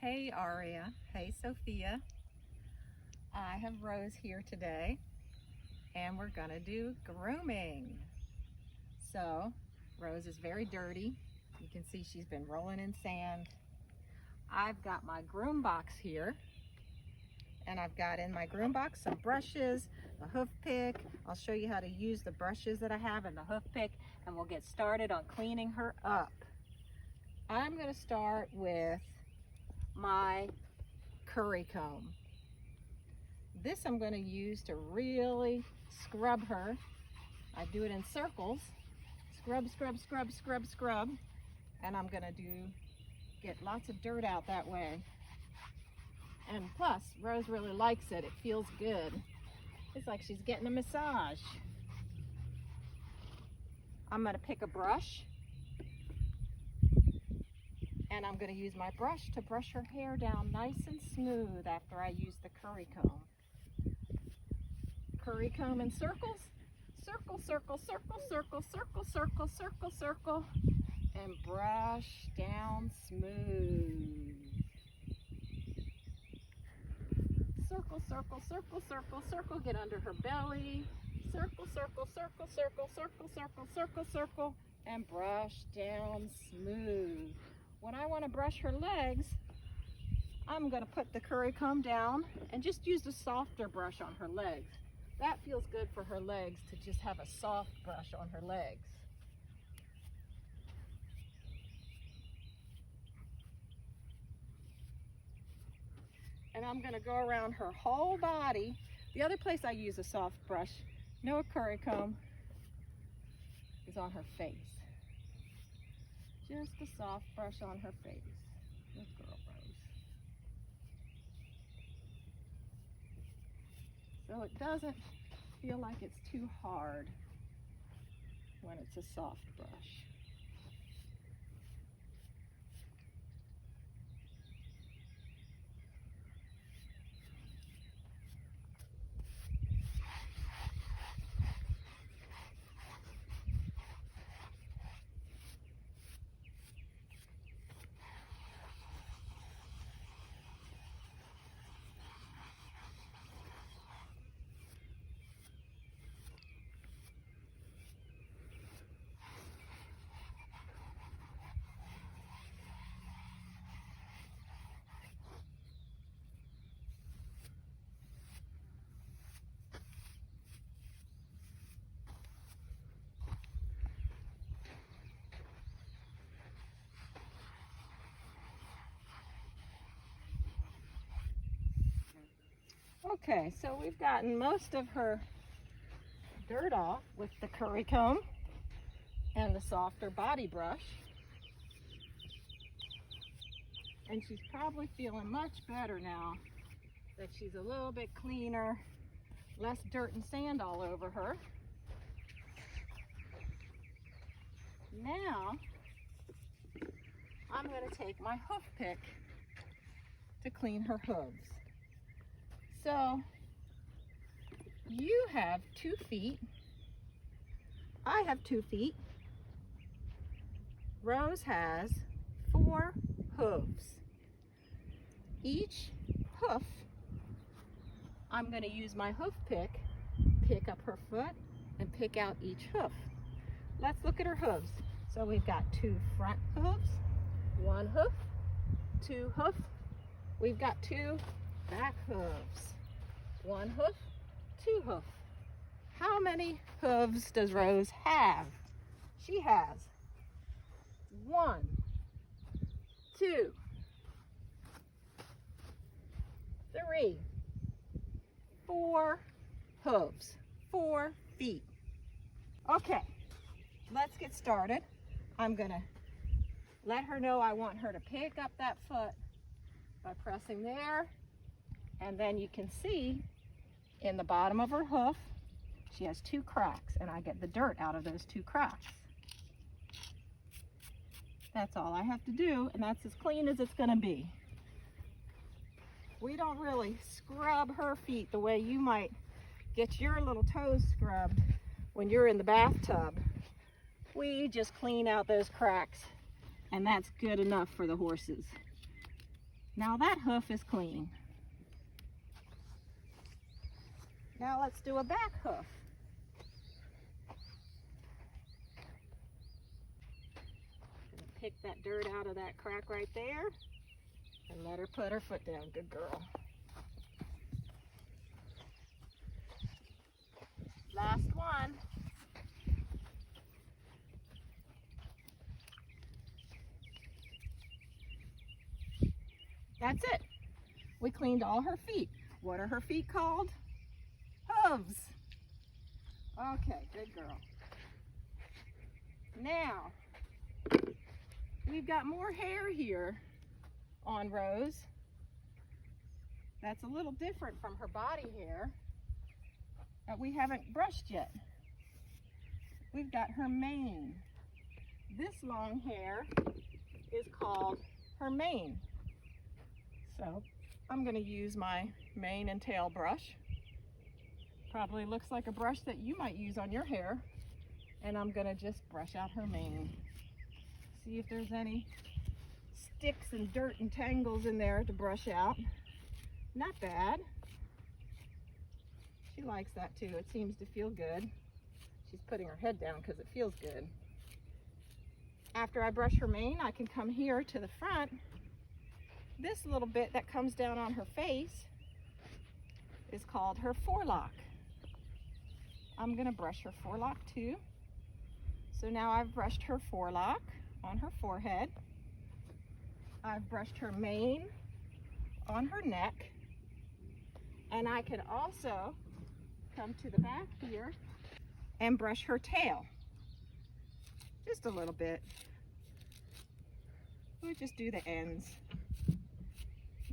Hey Aria, hey Sophia. I have Rose here today and we're gonna do grooming. So Rose is very dirty. You can see she's been rolling in sand. I've got my groom box here and I've got in my groom box some brushes, a hoof pick. I'll show you how to use the brushes that I have in the hoof pick and we'll get started on cleaning her up. I'm gonna start with my curry comb. This I'm going to use to really scrub her. I do it in circles. Scrub, scrub, scrub, scrub, scrub. And I'm going to get lots of dirt out that way. And plus, Rose really likes it. It feels good. It's like she's getting a massage. I'm going to pick a brush. And I'm going to use my brush to brush her hair down nice and smooth after I use the curry comb. Curry comb in circles. Circle, circle, circle, circle, circle, circle, circle, circle. And brush down smooth. Circle, circle, circle, circle, circle. Get under her belly. Circle, circle, circle, circle, circle, circle, circle, circle. And brush down smooth. When I want to brush her legs, I'm going to put the curry comb down and just use the softer brush on her legs. That feels good for her legs, to just have a soft brush on her legs. And I'm going to go around her whole body. The other place I use a soft brush, no curry comb, is on her face. Just a soft brush on her face. Good girl, Rose. So it doesn't feel like it's too hard when it's a soft brush. Okay, so we've gotten most of her dirt off with the curry comb and the softer body brush. And she's probably feeling much better now that she's a little bit cleaner, less dirt and sand all over her. Now, I'm going to take my hoof pick to clean her hooves. So, you have 2 feet. I have 2 feet. Rose has 4 hooves. Each hoof, I'm going to use my hoof pick up her foot, and pick out each hoof. Let's look at her hooves. So we've got 2 front hooves, 1 hoof, 2 hoof. We've got 2 back hooves, 1 hoof, 2 hoof. How many hooves does Rose have? She has 1, 2, 3, 4 hooves, 4 feet. Okay, let's get started. I'm gonna let her know I want her to pick up that foot by pressing there. And then you can see in the bottom of her hoof, she has 2 cracks, and I get the dirt out of those 2 cracks. That's all I have to do, and that's as clean as it's gonna be. We don't really scrub her feet the way you might get your little toes scrubbed when you're in the bathtub. We just clean out those cracks, and that's good enough for the horses. Now that hoof is clean. Now let's do a back hoof. Pick that dirt out of that crack right there and let her put her foot down. Good girl. Last one. That's it. We cleaned all her feet. What are her feet called? Hooves. Okay, good girl. Now, we've got more hair here on Rose. That's a little different from her body hair that we haven't brushed yet. We've got her mane. This long hair is called her mane. So I'm going to use my mane and tail brush. Probably looks like a brush that you might use on your hair. And I'm going to just brush out her mane. See if there's any sticks and dirt and tangles in there to brush out. Not bad. She likes that too. It seems to feel good. She's putting her head down because it feels good. After I brush her mane, I can come here to the front. This little bit that comes down on her face is called her forelock. I'm going to brush her forelock too. So now I've brushed her forelock on her forehead. I've brushed her mane on her neck. And I can also come to the back here and brush her tail. Just a little bit. We'll just do the ends.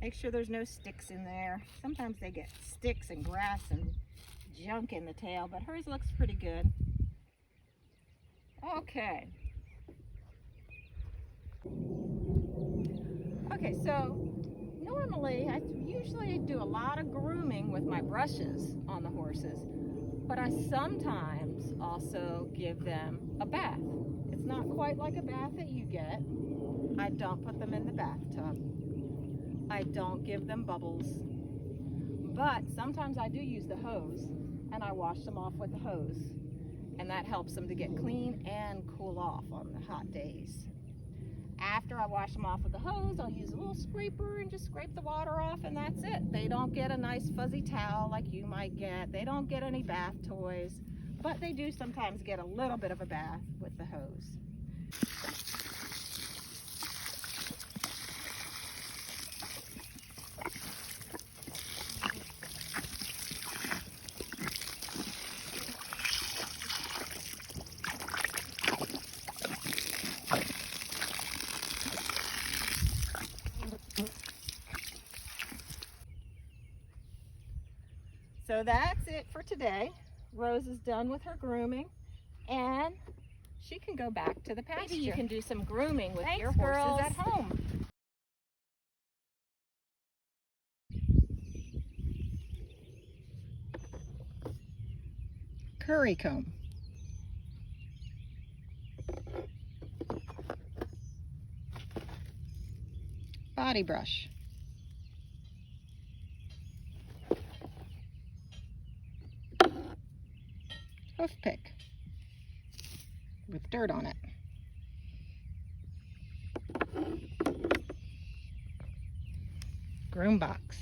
Make sure there's no sticks in there. Sometimes they get sticks and grass and junk in the tail, but hers looks pretty good. Okay. Okay, so normally I usually do a lot of grooming with my brushes on the horses, but I sometimes also give them a bath. It's not quite like a bath that you get. I don't put them in the bathtub. I don't give them bubbles, but sometimes I do use the hose and I wash them off with the hose, and that helps them to get clean and cool off on the hot days. After I wash them off with the hose, I'll use a little scraper and just scrape the water off, and that's it. They don't get a nice fuzzy towel like you might get. They don't get any bath toys, but they do sometimes get a little bit of a bath with the hose. So that's it for today. Rose is done with her grooming, and she can go back to the pasture. Maybe you can do some grooming with your horses at home. Curry comb. Body brush. Hoof pick with dirt on it. Groom box.